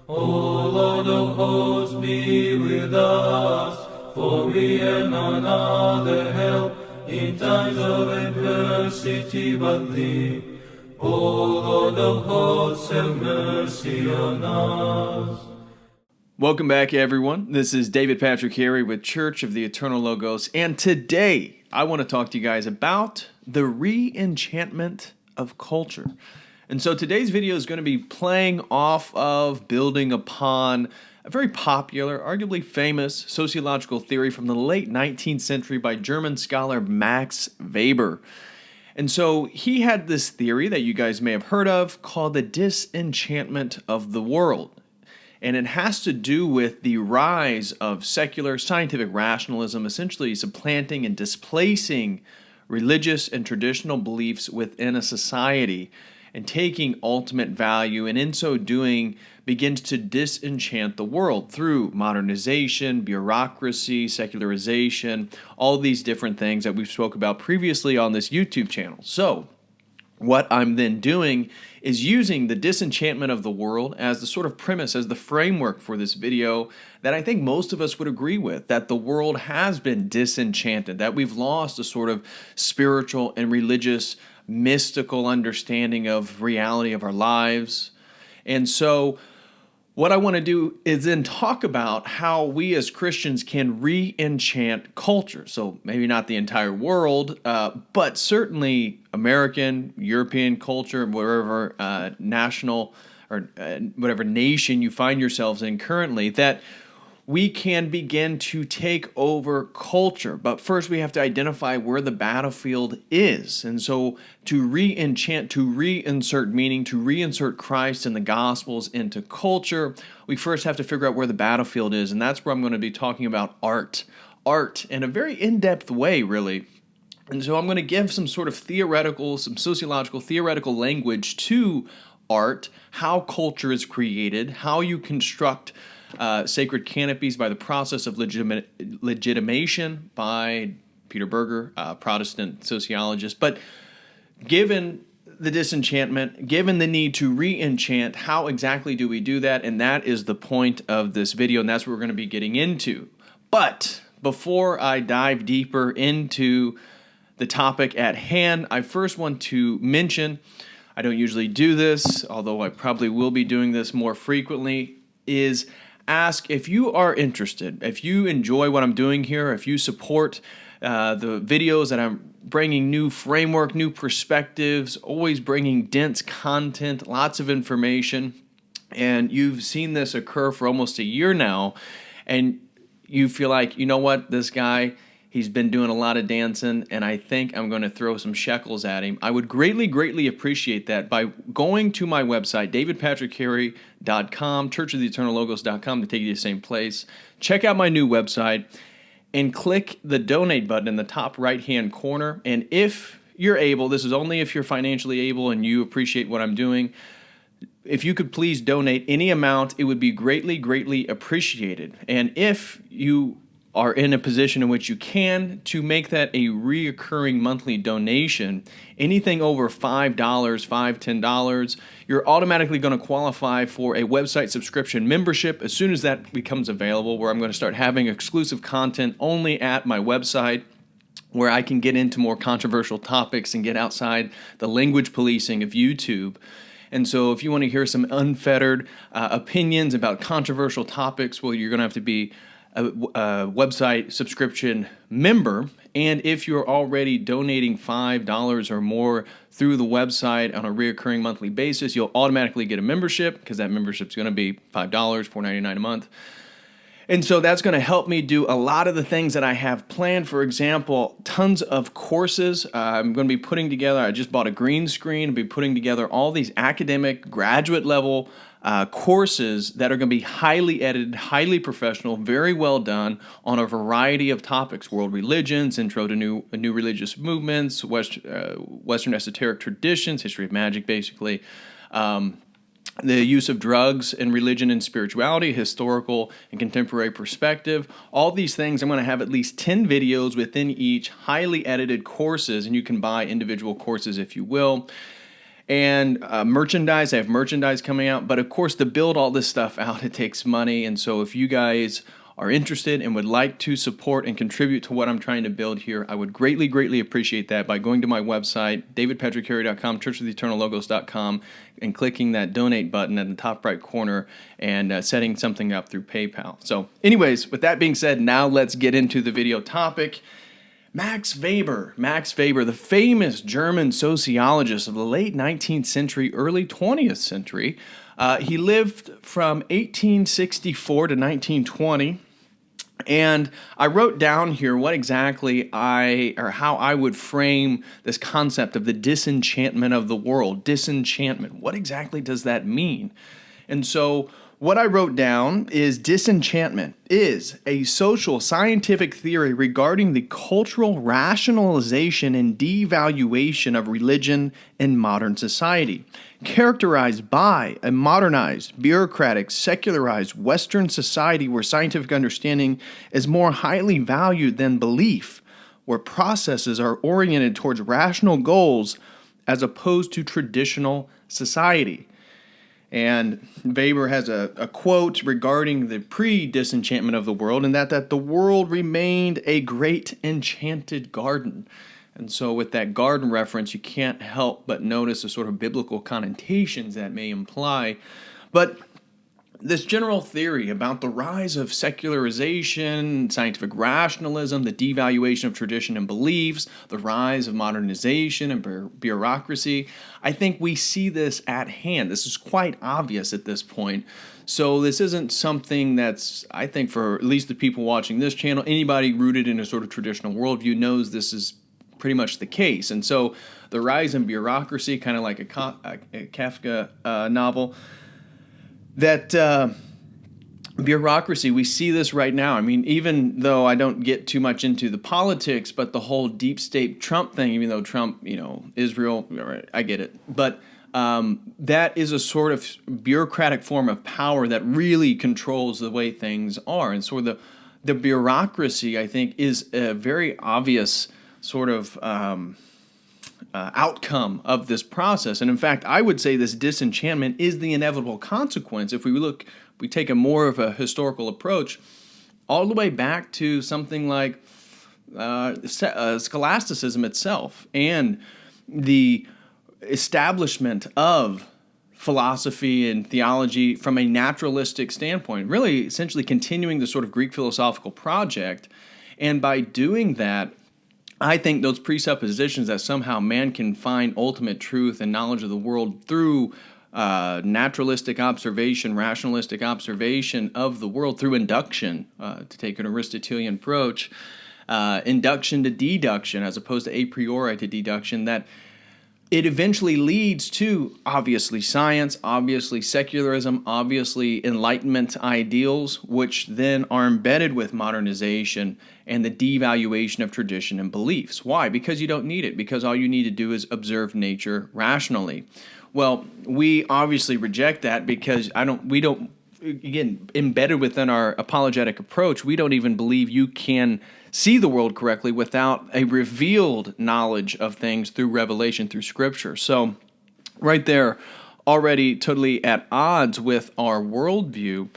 O Lord of hosts, be with us, for we have none other help in times of adversity but Thee. O Lord of hosts, have mercy on us. Welcome back, everyone. This is David Patrick Harry with Church of the Eternal Logos, and today I want to talk to you guys about the reenchantment of culture. And so today's video is going to be playing off of, building upon a very popular, arguably famous sociological theory from the late 19th century by German scholar Max Weber. And so he had this theory that you guys may have heard of called the disenchantment of the world. And it has to do with the rise of secular scientific rationalism, essentially supplanting and displacing religious and traditional beliefs within a society and taking ultimate value, and in so doing begins to disenchant the world through modernization, bureaucracy, secularization, all these different things that we've spoke about previously on this YouTube channel. So what I'm then doing is using the disenchantment of the world as the sort of premise, as the framework for this video that I think most of us would agree with, that the world has been disenchanted, that we've lost a sort of spiritual and religious, mystical understanding of reality of our lives. And so what I want to do is then talk about how we as Christians can re-enchant culture. So maybe not the entire world, but certainly American, European culture, wherever national or whatever nation you find yourselves in currently, that we can begin to take over culture. But first we have to identify where the battlefield is. And so to re-enchant, to reinsert meaning, to reinsert Christ and the Gospels into culture, we first have to figure out where the battlefield is. And that's where I'm going to be talking about art. Art in a very in-depth way, really. And so I'm going to give some sort of theoretical, some sociological, theoretical language to art, how culture is created, how you construct sacred canopies by the process of legitimation by Peter Berger, Protestant sociologist. But given the disenchantment, given the need to re-enchant, how exactly do we do that? And that is the point of this video, and that's what we're going to be getting into. But before I dive deeper into the topic at hand, I first want to mention, I don't usually do this, although I probably will be doing this more frequently, is ask if you are interested, if you enjoy what I'm doing here, if you support the videos that I'm bringing new framework, new perspectives, always bringing dense content, lots of information, and you've seen this occur for almost a year now, and you feel like, you know what, this guy, he's been doing a lot of dancing, and I think I'm going to throw some shekels at him. I would greatly appreciate that by going to my website, davidpatrickharry.com, churchoftheeternallogos.com, to take you to the same place. Check out my new website and click the donate button in the top right-hand corner. And if you're able, this is only if you're financially able and you appreciate what I'm doing, if you could please donate any amount, it would be greatly appreciated. And if you are in a position in which you can, to make that a reoccurring monthly donation, anything over $5, $10, you're automatically going to qualify for a website subscription membership as soon as that becomes available, where I'm going to start having exclusive content only at my website, where I can get into more controversial topics and get outside the language policing of YouTube. And so if you want to hear some unfettered opinions about controversial topics, well, you're going to have to be a website subscription member. And if you're already donating $5 or more through the website on a recurring monthly basis, you'll automatically get a membership, because that membership is going to be $5, $4.99 a month. And so that's going to help me do a lot of the things that I have planned. For example, tons of courses. I'm going to be putting together, I just bought a green screen, I'll be putting together all these academic, graduate level courses that are going to be highly edited, highly professional, very well done on a variety of topics: world religions, intro to new religious movements, Western esoteric traditions, history of magic, basically, the use of drugs in religion and spirituality, historical and contemporary perspective. All these things, I'm going to have at least 10 videos within each, highly edited courses, and you can buy individual courses if you will. And merchandise, I have merchandise coming out. But of course, to build all this stuff out, it takes money. And so if you guys are interested and would like to support and contribute to what I'm trying to build here, I would greatly, greatly appreciate that by going to my website, davidpatrickharry.com, churchoftheeternallogos.com, and clicking that donate button in the top right corner and setting something up through PayPal. So anyways, with that being said, now let's get into the video topic. Max Weber, the famous German sociologist of the late 19th century, early 20th century. He lived from 1864 to 1920. And I wrote down here what exactly how I would frame this concept of the disenchantment of the world. Disenchantment. What exactly does that mean? And so what I wrote down is disenchantment is a social scientific theory regarding the cultural rationalization and devaluation of religion in modern society, characterized by a modernized, bureaucratic, secularized Western society where scientific understanding is more highly valued than belief, where processes are oriented towards rational goals as opposed to traditional society. And Weber has a quote regarding the pre-disenchantment of the world, and that the world remained a great enchanted garden. And so with that garden reference, you can't help but notice the sort of biblical connotations that may imply. But this general theory about the rise of secularization, scientific rationalism, the devaluation of tradition and beliefs, the rise of modernization and bureaucracy, I think we see this at hand. This is quite obvious at this point. So this isn't something that's, I think, for at least the people watching this channel, anybody rooted in a sort of traditional worldview knows this is pretty much the case. And so the rise in bureaucracy, kind of like a Kafka novel, that bureaucracy, we see this right now. I mean, even though I don't get too much into the politics, but the whole deep state Trump thing, even though Trump, Israel, I get it. But that is a sort of bureaucratic form of power that really controls the way things are. And so the bureaucracy, I think, is a very obvious sort of outcome of this process. And in fact, I would say this disenchantment is the inevitable consequence if we take a more of a historical approach all the way back to something like scholasticism itself and the establishment of philosophy and theology from a naturalistic standpoint, really essentially continuing the sort of Greek philosophical project. And by doing that, I think those presuppositions that somehow man can find ultimate truth and knowledge of the world through naturalistic observation, rationalistic observation of the world through induction, to take an Aristotelian approach, induction to deduction as opposed to a priori to deduction, that it eventually leads to, obviously, science, obviously secularism, obviously Enlightenment ideals, which then are embedded with modernization and the devaluation of tradition and beliefs. Why? Because you don't need it. Because all you need to do is observe nature rationally. Well, we obviously reject that because again, embedded within our apologetic approach, we don't even believe you can see the world correctly without a revealed knowledge of things through revelation, through Scripture. So right there, already totally at odds with our worldview.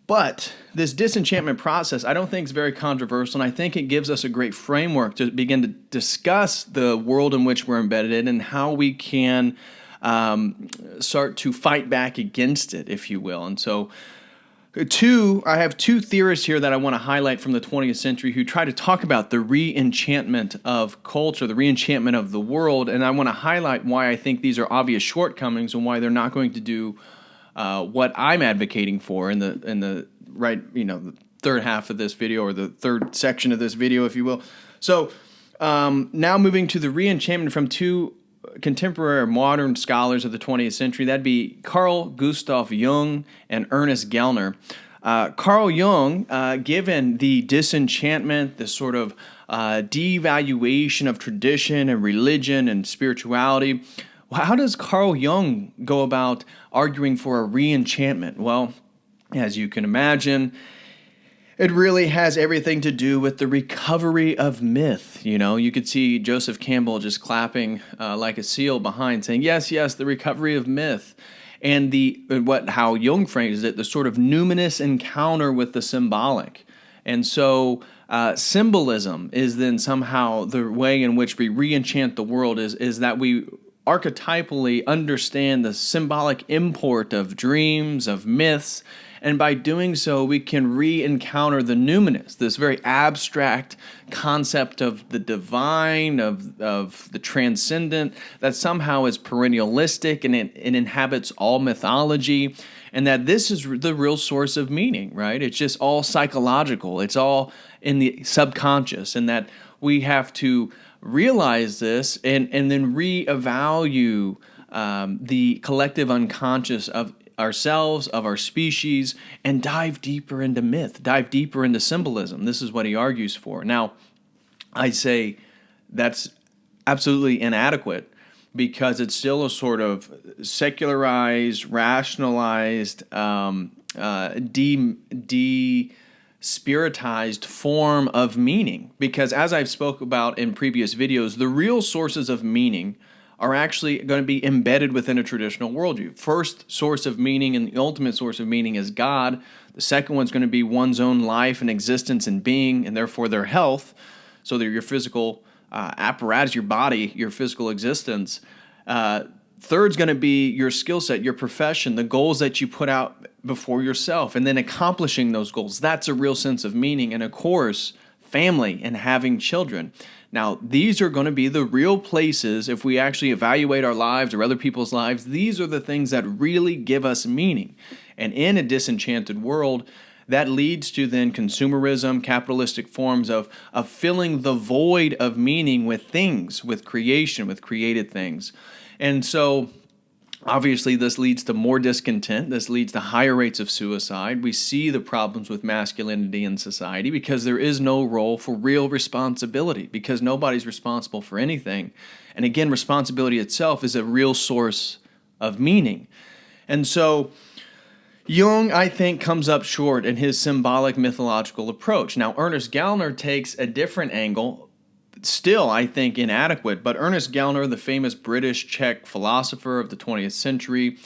But this disenchantment process, I don't think is very controversial, and I think it gives us a great framework to begin to discuss the world in which we're embedded in and how we can start to fight back against it, if you will. And so I have two theorists here that I want to highlight from the 20th century who try to talk about the reenchantment of culture, the reenchantment of the world, and I want to highlight why I think these are obvious shortcomings and why they're not going to do what I'm advocating for in the third half of this video, or the third section of this video, if you will. So now moving to the reenchantment from two contemporary modern scholars of the 20th century, that'd be Carl Gustav Jung and Ernest Gellner. Carl Jung, given the disenchantment, the sort of devaluation of tradition and religion and spirituality, how does Carl Jung go about arguing for a reenchantment? Well, as you can imagine, it really has everything to do with the recovery of myth. You know, you could see Joseph Campbell just clapping like a seal behind, saying, "Yes, yes, the recovery of myth." And how Jung frames it, the sort of numinous encounter with the symbolic. And so symbolism is then somehow the way in which we re-enchant the world, is that we archetypally understand the symbolic import of dreams, of myths, and by doing so, we can re-encounter the numinous, this very abstract concept of the divine, of the transcendent, that somehow is perennialistic and it inhabits all mythology, and that this is the real source of meaning, right? It's just all psychological. It's all in the subconscious, and that we have to realize this and then reevaluate the collective unconscious of ourselves, of our species, and dive deeper into myth, dive deeper into symbolism. This is what he argues for. Now, I say that's absolutely inadequate because it's still a sort of secularized, rationalized, spiritized form of meaning. Because as I've spoke about in previous videos, the real sources of meaning are actually going to be embedded within a traditional worldview. First source of meaning and the ultimate source of meaning is God. The second one's going to be one's own life and existence and being, and therefore their health. So that your physical apparatus, your body, your physical existence. Third's going to be your skill set, your profession, the goals that you put out before yourself, and then accomplishing those goals. That's a real sense of meaning. And of course, family and having children. Now, these are going to be the real places, if we actually evaluate our lives or other people's lives, these are the things that really give us meaning. And in a disenchanted world, that leads to then consumerism, capitalistic forms of filling the void of meaning with things, with creation, with created things. And so obviously, this leads to more discontent. This leads to higher rates of suicide. We see the problems with masculinity in society because there is no role for real responsibility, because nobody's responsible for anything. And again, responsibility itself is a real source of meaning. And so Jung, I think, comes up short in his symbolic mythological approach. Now, Ernest Gellner takes a different angle, still, I think, inadequate, but Ernest Gellner, the famous British Czech philosopher of the 20th century,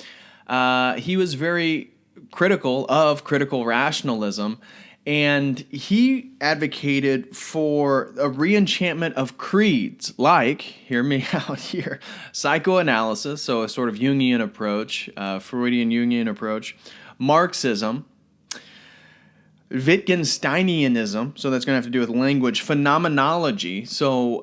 he was very critical of critical rationalism, and he advocated for a reenchantment of creeds like, hear me out here, psychoanalysis, so a sort of Jungian approach, Freudian Jungian approach, Marxism, Wittgensteinianism, so that's going to have to do with language, phenomenology, so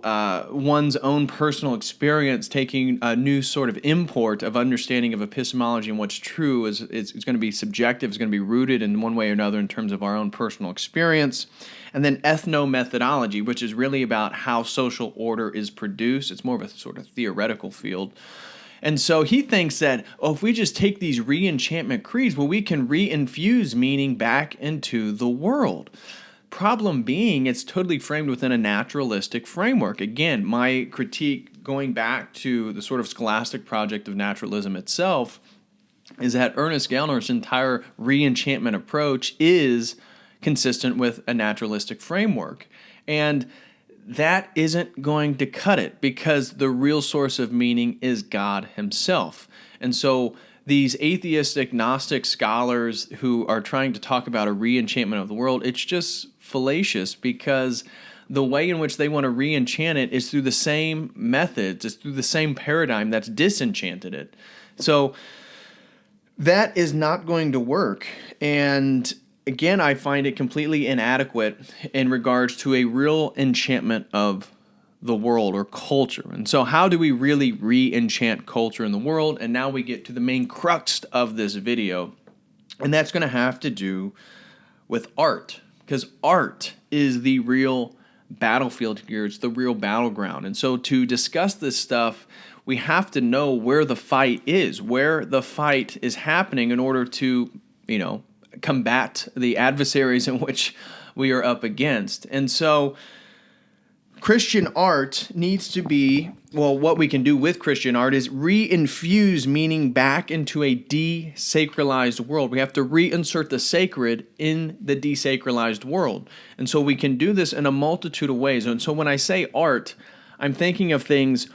one's own personal experience taking a new sort of import of understanding of epistemology and what's true it's going to be subjective, it's going to be rooted in one way or another in terms of our own personal experience. And then ethnomethodology, which is really about how social order is produced. It's more of a sort of theoretical field. And so he thinks that, if we just take these re-enchantment creeds, well, we can re-infuse meaning back into the world. Problem being, it's totally framed within a naturalistic framework. Again, my critique, going back to the sort of scholastic project of naturalism itself, is that Ernest Gellner's entire re-enchantment approach is consistent with a naturalistic framework. And that isn't going to cut it, because the real source of meaning is God himself. And so these atheistic Gnostic scholars who are trying to talk about a re-enchantment of the world, it's just fallacious, because the way in which they want to re-enchant it is through the same methods, it's through the same paradigm that's disenchanted it. So that is not going to work. And again, I find it completely inadequate in regards to a real enchantment of the world or culture. And so how do we really re-enchant culture in the world? And now we get to the main crux of this video, and that's going to have to do with art, because art is the real battlefield here. It's the real battleground. And so to discuss this stuff, we have to know where the fight is, where the fight is happening in order to, combat the adversaries in which we are up against. And so Christian art needs to be, well, what we can do with Christian art is re-infuse meaning back into a desacralized world. We have to reinsert the sacred in the desacralized world. And so we can do this in a multitude of ways. And so when I say art, I'm thinking of things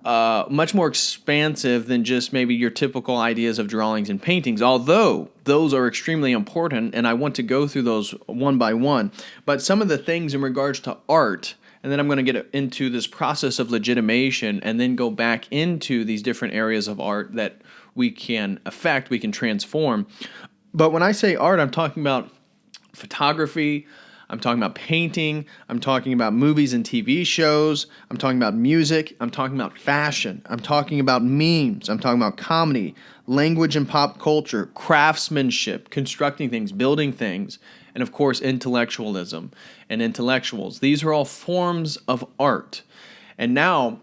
much more expansive than just maybe your typical ideas of drawings and paintings, although those are extremely important, and I want to go through those one by one. But some of the things in regards to art, and then I'm going to get into this process of legitimation and then go back into these different areas of art that we can affect, we can transform. But when I say art, I'm talking about photography, I'm talking about painting, I'm talking about movies and TV shows, I'm talking about music, I'm talking about fashion, I'm talking about memes, I'm talking about comedy, language and pop culture, craftsmanship, constructing things, building things, and of course intellectualism and intellectuals. These are all forms of art. And now,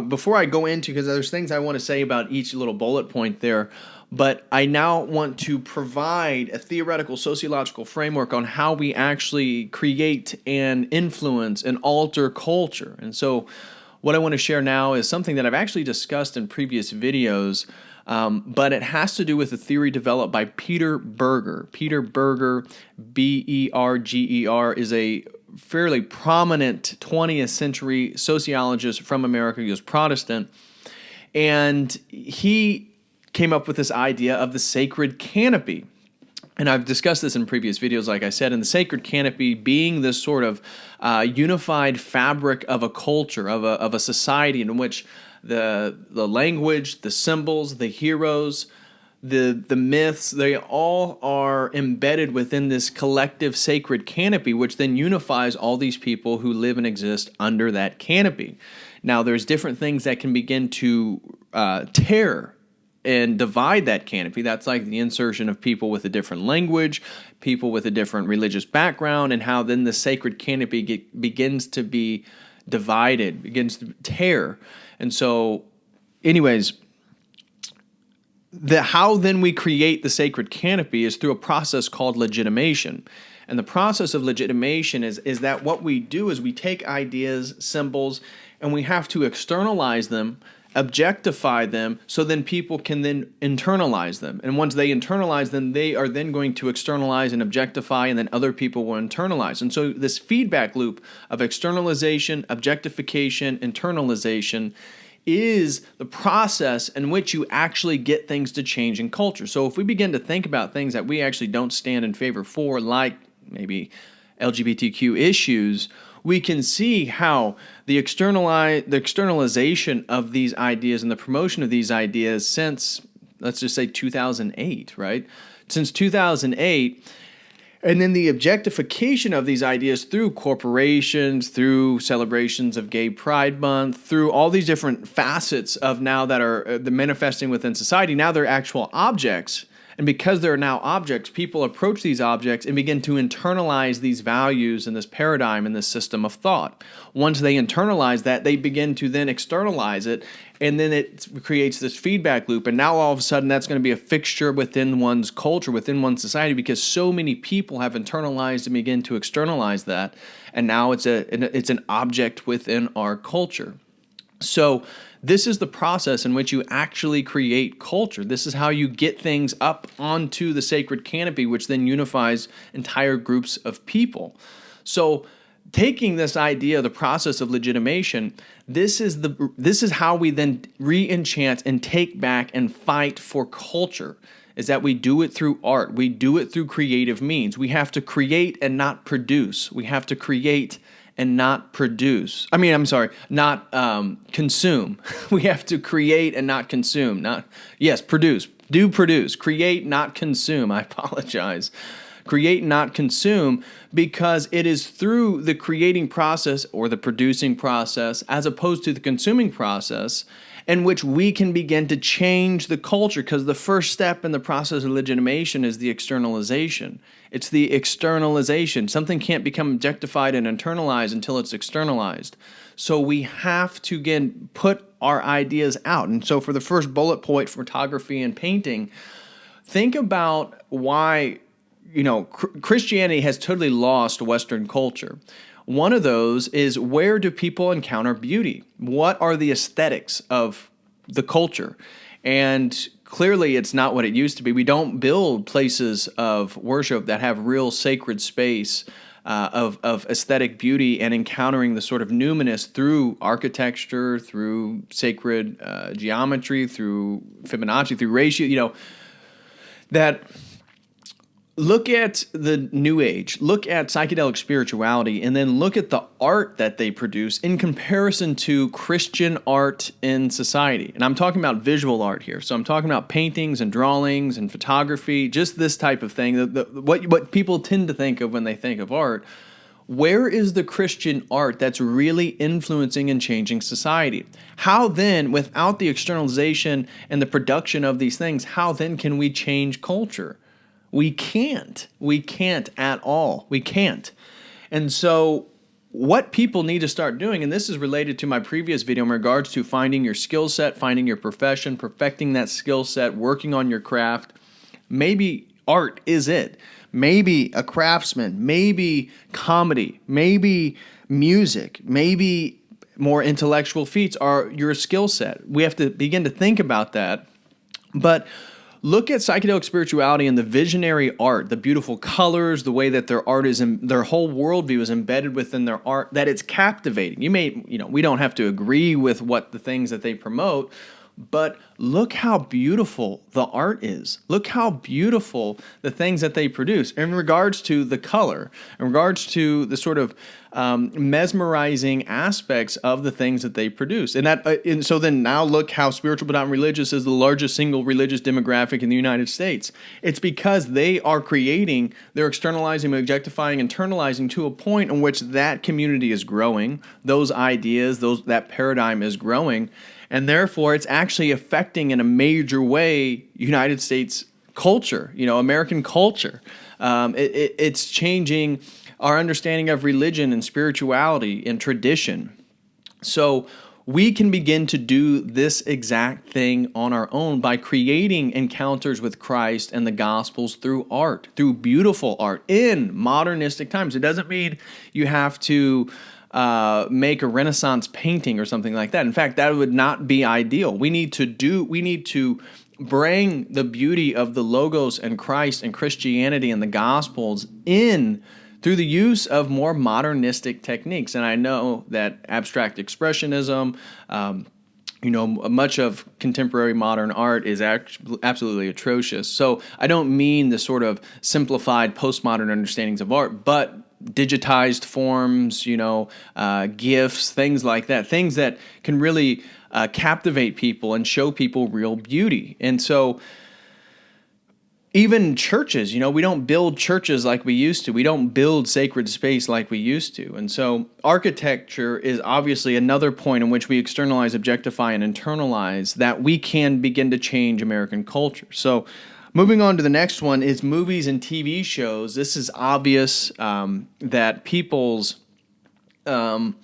before I go into, because there's things I want to say about each little bullet point there, but I now want to provide a theoretical sociological framework on how we actually create and influence and alter culture. And so what I want to share now is something that I've actually discussed in previous videos, but it has to do with a theory developed by Peter Berger. Peter Berger, Berger, is a fairly prominent 20th century sociologist from America. He was Protestant, and he came up with this idea of the Sacred Canopy. And I've discussed this in previous videos, like I said, and the Sacred Canopy being this sort of unified fabric of a culture, of a society in which the language, the symbols, the heroes, the myths, they all are embedded within this collective sacred canopy, which then unifies all these people who live and exist under that canopy. Now, there's different things that can begin to tear and divide that canopy. That's like the insertion of people with a different language, people with a different religious background, and how then the sacred canopy begins to be divided, begins to tear. And so, anyways, how then we create the sacred canopy is through a process called legitimation. And the process of legitimation is that what we do is we take ideas, symbols, and we have to externalize them, objectify them, so then people can then internalize them. And once they internalize them, they are then going to externalize and objectify, and then other people will internalize. And so this feedback loop of externalization, objectification, internalization is the process in which you actually get things to change in culture. So if we begin to think about things that we actually don't stand in favor for, like maybe LGBTQ issues, we can see how the externalization of these ideas and the promotion of these ideas since, let's just say 2008, right? Since 2008, and then the objectification of these ideas through corporations, through celebrations of Gay Pride Month, through all these different facets of now that are manifesting within society. Now they're actual objects. And because they're now objects, people approach these objects and begin to internalize these values and this paradigm and this system of thought. Once they internalize that, they begin to then externalize it, and then it creates this feedback loop. And now all of a sudden that's going to be a fixture within one's culture, within one's society, because so many people have internalized and begin to externalize that. And now it's an object within our culture. So this is the process in which you actually create culture. This is how you get things up onto the sacred canopy, which then unifies entire groups of people. So taking this idea, the process of legitimation, this is how we then re-enchant and take back and fight for culture, is that we do it through art. We do it through creative means. We have to create and not produce. We have to create and not produce. Not consume. We have to create and not consume. Produce. Do produce. Create, not consume. I apologize. Create, not consume, because it is through the creating process or the producing process, as opposed to the consuming process, in which we can begin to change the culture, because the first step in the process of legitimation is the externalization. It's the externalization. Something can't become objectified and internalized until it's externalized. So we have to, again, put our ideas out. And so for the first bullet point, photography and painting, think about why Christianity has totally lost Western culture. One of those is, where do people encounter beauty? What are the aesthetics of the culture? And clearly it's not what it used to be. We don't build places of worship that have real sacred space of aesthetic beauty and encountering the sort of numinous through architecture, through sacred geometry, through Fibonacci, through ratio, that look at the New Age, look at psychedelic spirituality, and then look at the art that they produce in comparison to Christian art in society. And I'm talking about visual art here. So I'm talking about paintings and drawings and photography, just this type of thing, what people tend to think of when they think of art. Where is the Christian art that's really influencing and changing society? How then, without the externalization and the production of these things, how then can we change culture? We can't. We can't at all. We can't. And so what people need to start doing, and this is related to my previous video in regards to finding your skill set, finding your profession, perfecting that skill set, working on your craft. Maybe art is it. Maybe a craftsman, maybe comedy, maybe music, maybe more intellectual feats are your skill set. We have to begin to think about that. But look at psychedelic spirituality and the visionary art, the beautiful colors, the way that their art is, their whole worldview is embedded within their art, that it's captivating. We don't have to agree with what the things that they promote, but look how beautiful the art is. Look how beautiful the things that they produce in regards to the color, in regards to the sort of mesmerizing aspects of the things that they produce. And so then now look how spiritual but not religious is the largest single religious demographic in the United States. It's because they are they're externalizing, objectifying, internalizing to a point in which that community is growing, those ideas, that paradigm is growing, and therefore it's actually affecting in a major way United States culture, American culture. It's changing our understanding of religion and spirituality and tradition. So we can begin to do this exact thing on our own by creating encounters with Christ and the Gospels through art, through beautiful art in modernistic times. It doesn't mean you have to make a Renaissance painting or something like that. In fact, that would not be ideal. We need to bring the beauty of the Logos and Christ and Christianity and the Gospels in through the use of more modernistic techniques. And I know that abstract expressionism, much of contemporary modern art is absolutely atrocious. So I don't mean the sort of simplified postmodern understandings of art, but digitized forms, gifs, things like that, things that can really captivate people and show people real beauty. And so even churches, we don't build churches like we used to. We don't build sacred space like we used to. And so architecture is obviously another point in which we externalize, objectify, and internalize that we can begin to change American culture. So moving on to the next one is movies and TV shows. This is obvious that people's the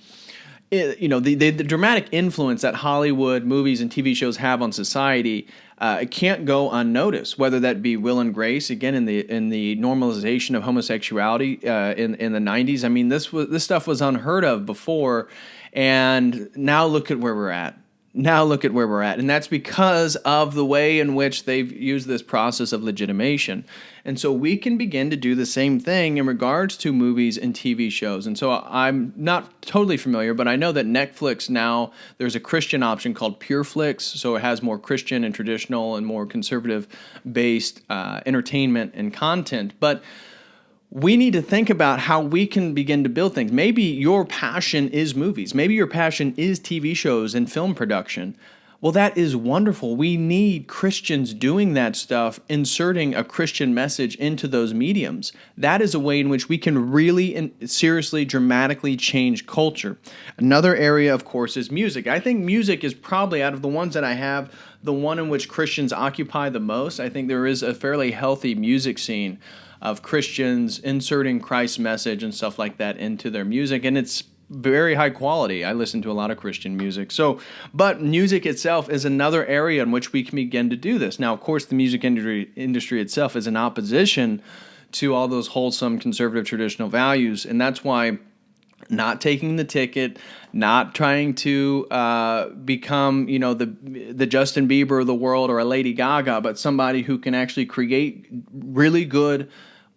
dramatic influence that Hollywood movies and TV shows have on society it can't go unnoticed. Whether that be Will and Grace, again in the normalization of homosexuality in the 90s. I mean, this stuff was unheard of before, and now look at where we're at. And that's because of the way in which they've used this process of legitimation. And so we can begin to do the same thing in regards to movies and TV shows. And so I'm not totally familiar, but I know that Netflix now, there's a Christian option called PureFlix. So it has more Christian and traditional and more conservative-based entertainment and content. But we need to think about how we can begin to build things. Maybe your passion is movies. Maybe your passion is TV shows and film production. Well, that is wonderful. We need Christians doing that stuff, inserting a Christian message into those mediums. That is a way in which we can really and seriously, dramatically change culture. Another area, of course, is music. I think music is probably, out of the ones that I have, the one in which Christians occupy the most. I think there is a fairly healthy music scene of Christians inserting Christ's message and stuff like that into their music, and it's very high quality. I listen to a lot of Christian music. But music itself is another area in which we can begin to do this. Now, of course, the music industry itself is in opposition to all those wholesome, conservative, traditional values, and that's why not taking the ticket, not trying to become, the Justin Bieber of the world or a Lady Gaga, but somebody who can actually create really good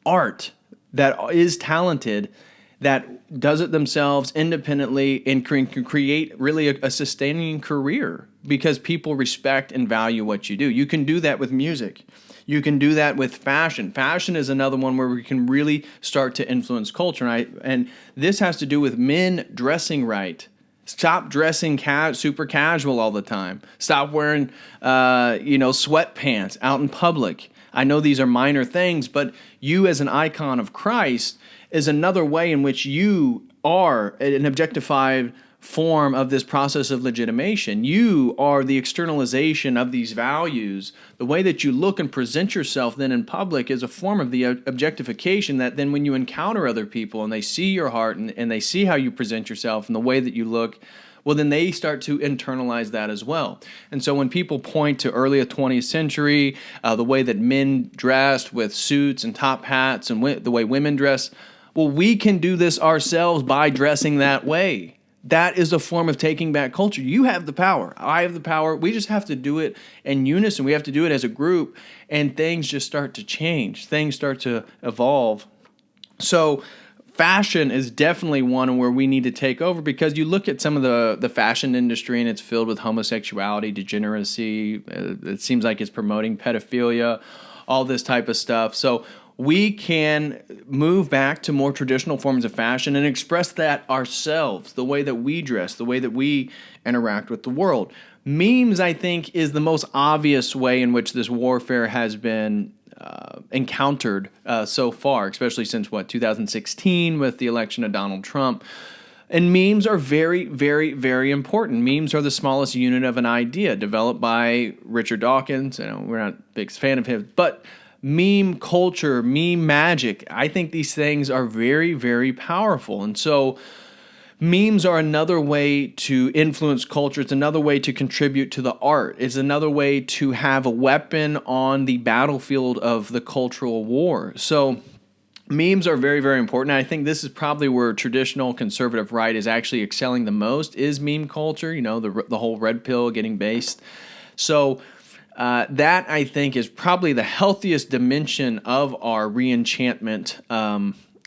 art, that is talented, that does it themselves independently, and can create really a sustaining career because people respect and value what you do. You can do that with music. You can do that with fashion. Fashion is another one where we can really start to influence culture. And this has to do with men dressing right. Stop dressing super casual all the time. Stop wearing, sweatpants out in public. I know these are minor things, but you as an icon of Christ is another way in which you are an objectified form of this process of legitimation. You are the externalization of these values. The way that you look and present yourself then in public is a form of the objectification that then when you encounter other people and they see your heart and they see how you present yourself and the way that you look, well, then they start to internalize that as well. And so when people point to early 20th century, the way that men dressed with suits and top hats and the way women dress, well, we can do this ourselves by dressing that way. That is a form of taking back culture. You have the power. I have the power. We just have to do it in unison. We have to do it as a group, and things just start to change. Things start to evolve. So fashion is definitely one where we need to take over, because you look at some of the fashion industry and it's filled with homosexuality, degeneracy. It seems like it's promoting pedophilia, all this type of stuff. So we can move back to more traditional forms of fashion and express that ourselves, the way that we dress, the way that we interact with the world. Memes, I think, is the most obvious way in which this warfare has been encountered so far, especially since, 2016 with the election of Donald Trump. And memes are very, very, very important. Memes are the smallest unit of an idea, developed by Richard Dawkins. We're not a big fan of him, but meme culture, meme magic, I think these things are very, very powerful. And so memes are another way to influence culture. It's another way to contribute to the art. It's another way to have a weapon on the battlefield of the cultural war. So memes are very, very important. And I think this is probably where traditional conservative right is actually excelling the most, is meme culture, the whole red pill getting based. So that, I think, is probably the healthiest dimension of our reenchantment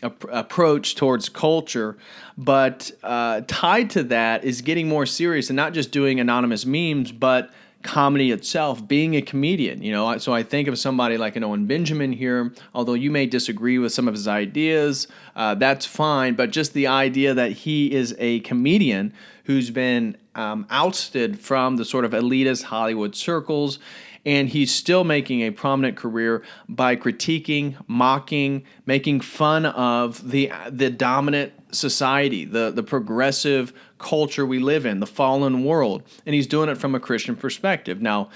approach towards culture. But tied to that is getting more serious and not just doing anonymous memes, but comedy itself, being a comedian. So I think of somebody like an Owen Benjamin here, although you may disagree with some of his ideas, that's fine. But just the idea that he is a comedian who's been ousted from the sort of elitist Hollywood circles, and he's still making a prominent career by critiquing, mocking, making fun of the dominant society, the progressive culture we live in, the fallen world. And he's doing it from a Christian perspective. Now,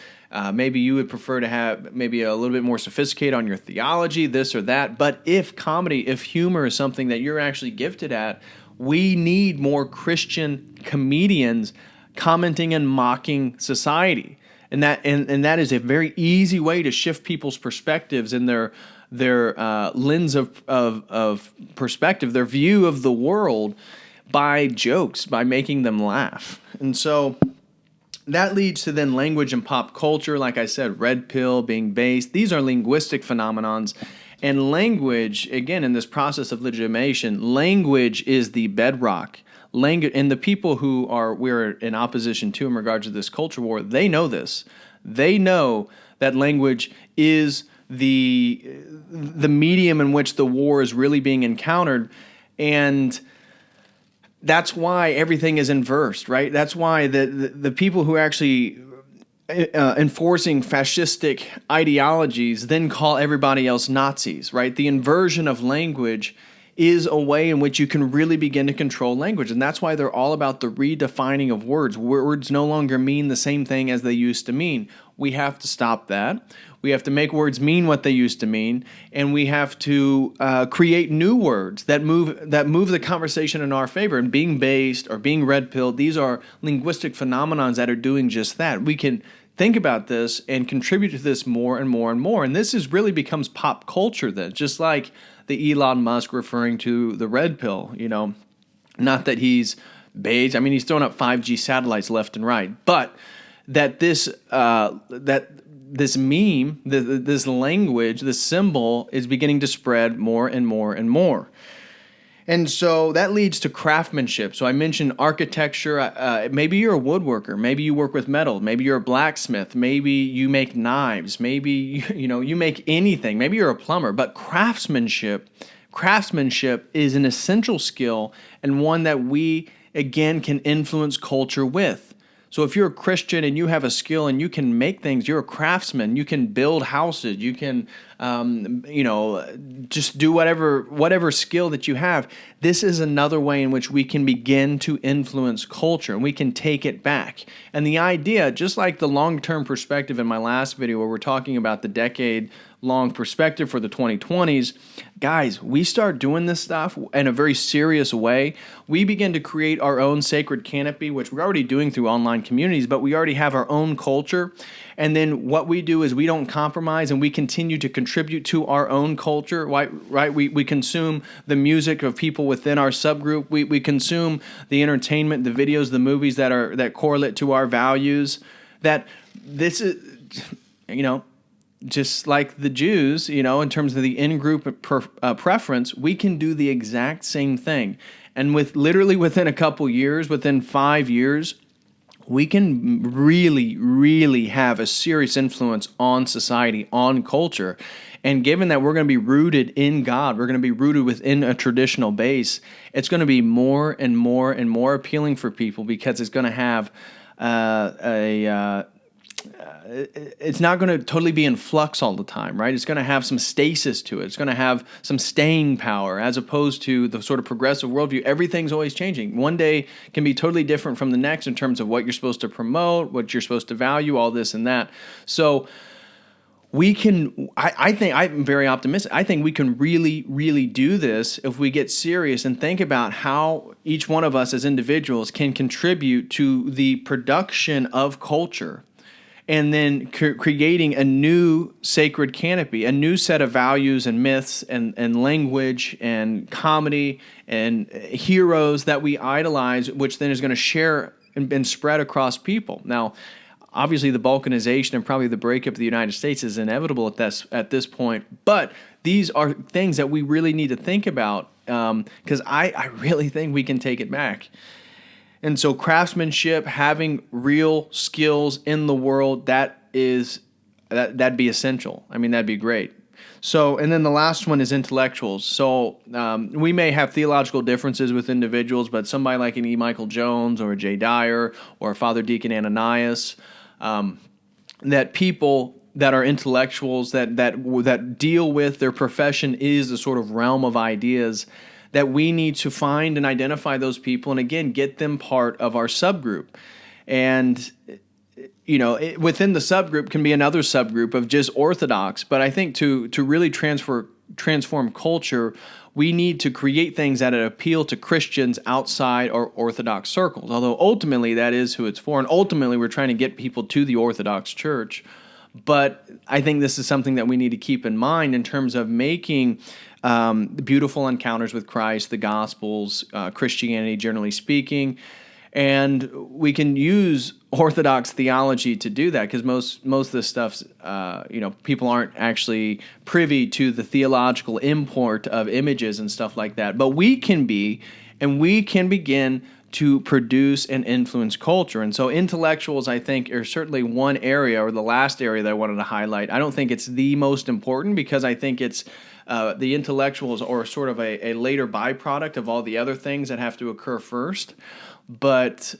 maybe you would prefer to have maybe a little bit more sophisticated on your theology, this or that. But if humor is something that you're actually gifted at, we need more Christian comedians commenting and mocking society. And that is a very easy way to shift people's perspectives and their lens of perspective, their view of the world, by jokes, by making them laugh. And so that leads to then language and pop culture. Like I said, red pill, being based. These are linguistic phenomenons. And language, again, in this process of legitimation, language is the bedrock. Language, and the people who we're in opposition to in regards to this culture war, they know this. They know that language is the medium in which the war is really being encountered, and that's why everything is inversed, right? That's why the people who are actually enforcing fascistic ideologies then call everybody else Nazis, right? The inversion of language is a way in which you can really begin to control language. And that's why they're all about the redefining of words. Words no longer mean the same thing as they used to mean. We have to stop that. We have to make words mean what they used to mean. And we have to create new words that move the conversation in our favor. And being based or being red-pilled, these are linguistic phenomenons that are doing just that. We can think about this and contribute to this more and more and more. And this really becomes pop culture then, just like the Elon Musk referring to the red pill, Not that he's beige. I mean, he's throwing up 5G satellites left and right. But that this meme, this language, this symbol is beginning to spread more and more and more. And so that leads to craftsmanship. So I mentioned architecture. Maybe you're a woodworker. Maybe you work with metal. Maybe you're a blacksmith. Maybe you make knives. Maybe you make anything. Maybe you're a plumber. But craftsmanship is an essential skill and one that we again can influence culture with. So if you're a Christian and you have a skill and you can make things, you're a craftsman. You can build houses. You can, just do whatever skill that you have. This is another way in which we can begin to influence culture and we can take it back. And the idea, just like the long-term perspective in my last video where we're talking about the decade-long perspective for the 2020s, guys, we start doing this stuff in a very serious way. We begin to create our own sacred canopy, which we're already doing through online communities, but we already have our own culture. And then what we do is we don't compromise and we continue to contribute to our own culture, right? We consume the music of people within our subgroup. We consume the entertainment, the videos, the movies that correlate to our values. That this is, just like the Jews, in terms of the in-group preference, we can do the exact same thing. And within a couple years, within 5 years, we can really, really have a serious influence on society, on culture. And given that we're going to be rooted in God, we're going to be rooted within a traditional base, it's going to be more and more and more appealing for people because it's going to have it's not going to totally be in flux all the time, right? It's going to have some stasis to it. It's going to have some staying power as opposed to the sort of progressive worldview. Everything's always changing. One day can be totally different from the next in terms of what you're supposed to promote, what you're supposed to value, all this and that. So we can, I think, I'm very optimistic. I think we can really, really do this if we get serious and think about how each one of us as individuals can contribute to the production of culture. And then creating a new sacred canopy, a new set of values and myths and language and comedy and heroes that we idolize, which then is going to share and spread across people. Now, obviously, the balkanization and probably the breakup of the United States is inevitable at this point. But these are things that we really need to think about because I really think we can take it back. And so craftsmanship, having real skills in the world, that'd be essential. I mean, that'd be great. So, and then the last one is intellectuals. So we may have theological differences with individuals, but somebody like an E. Michael Jones or a Jay Dyer or Father Deacon Ananias, that people that are intellectuals that deal with their profession is the sort of realm of ideas that we need to find and identify those people and, again, get them part of our subgroup. And, within the subgroup can be another subgroup of just Orthodox. But I think to really transform culture, we need to create things that appeal to Christians outside our Orthodox circles, although ultimately that is who it's for. And ultimately we're trying to get people to the Orthodox Church. But I think this is something that we need to keep in mind in terms of making beautiful encounters with Christ, the Gospels, Christianity, generally speaking. And we can use Orthodox theology to do that because most of this stuff, people aren't actually privy to the theological import of images and stuff like that. But we can be, and we can begin to produce and influence culture. And so intellectuals, I think, are certainly one area, or the last area that I wanted to highlight. I don't think it's the most important because I think it's the intellectuals are sort of a later byproduct of all the other things that have to occur first. But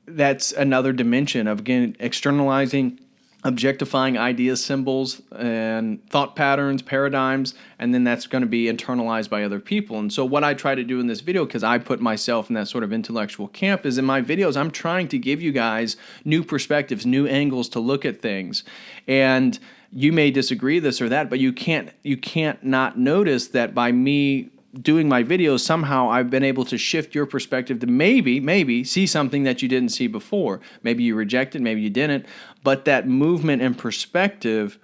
that's another dimension of, again, externalizing, objectifying ideas, symbols, and thought patterns, paradigms, and then that's going to be internalized by other people. And so what I try to do in this video, because I put myself in that sort of intellectual camp, is in my videos, I'm trying to give you guys new perspectives, new angles to look at things. And you may disagree this or that, but you can't not notice that by me doing my videos, somehow I've been able to shift your perspective to maybe see something that you didn't see before. Maybe you rejected, maybe you didn't, but that movement and perspective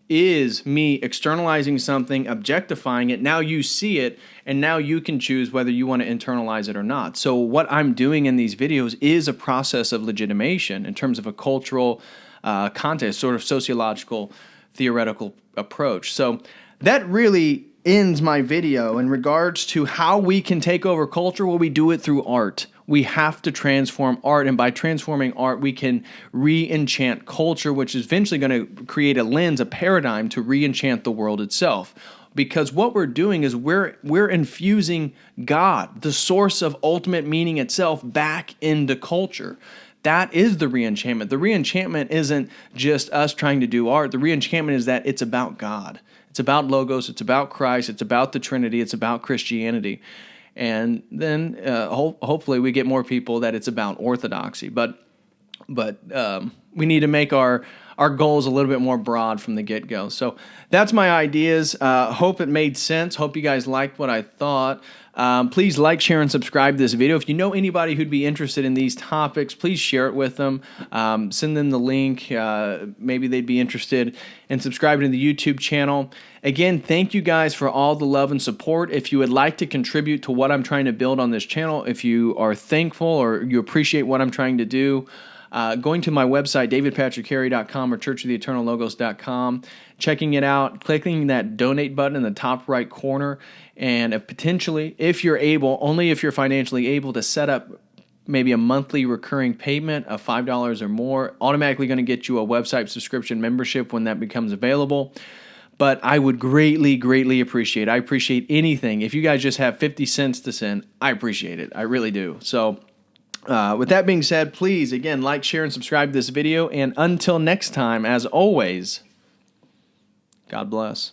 is me externalizing something, objectifying it. Now you see it, and now you can choose whether you want to internalize it or not. So what I'm doing in these videos is a process of legitimation in terms of a cultural context, sort of sociological, theoretical approach. So that really ends my video in regards to how we can take over culture. Well, we do it through art. We have to transform art, and by transforming art, we can re-enchant culture, which is eventually going to create a lens, a paradigm to re-enchant the world itself. Because what we're doing is we're infusing God, the source of ultimate meaning itself, back into culture. That is the reenchantment. The reenchantment isn't just us trying to do art. The reenchantment is that it's about God. It's about Logos. It's about Christ. It's about the Trinity. It's about Christianity. And then hopefully we get more people that it's about orthodoxy. But we need to make our goals a little bit more broad from the get-go. So that's my ideas. Hope it made sense. Hope you guys liked what I thought. Please like, share, and subscribe to this video. If you know anybody who'd be interested in these topics, please share it with them. Send them the link. Maybe they'd be interested in subscribing to the YouTube channel. Again, thank you guys for all the love and support. If you would like to contribute to what I'm trying to build on this channel, if you are thankful or you appreciate what I'm trying to do, going to my website, davidpatrickcarey.com or churchoftheeternallogos.com, checking it out, clicking that donate button in the top right corner, and potentially, if you're able, only if you're financially able, to set up maybe a monthly recurring payment of $5 or more, automatically going to get you a website subscription membership when that becomes available. But I would greatly, greatly appreciate it. I appreciate anything. If you guys just have 50 cents to send, I appreciate it. I really do. So with that being said, please, again, like, share, and subscribe to this video. And until next time, as always, God bless.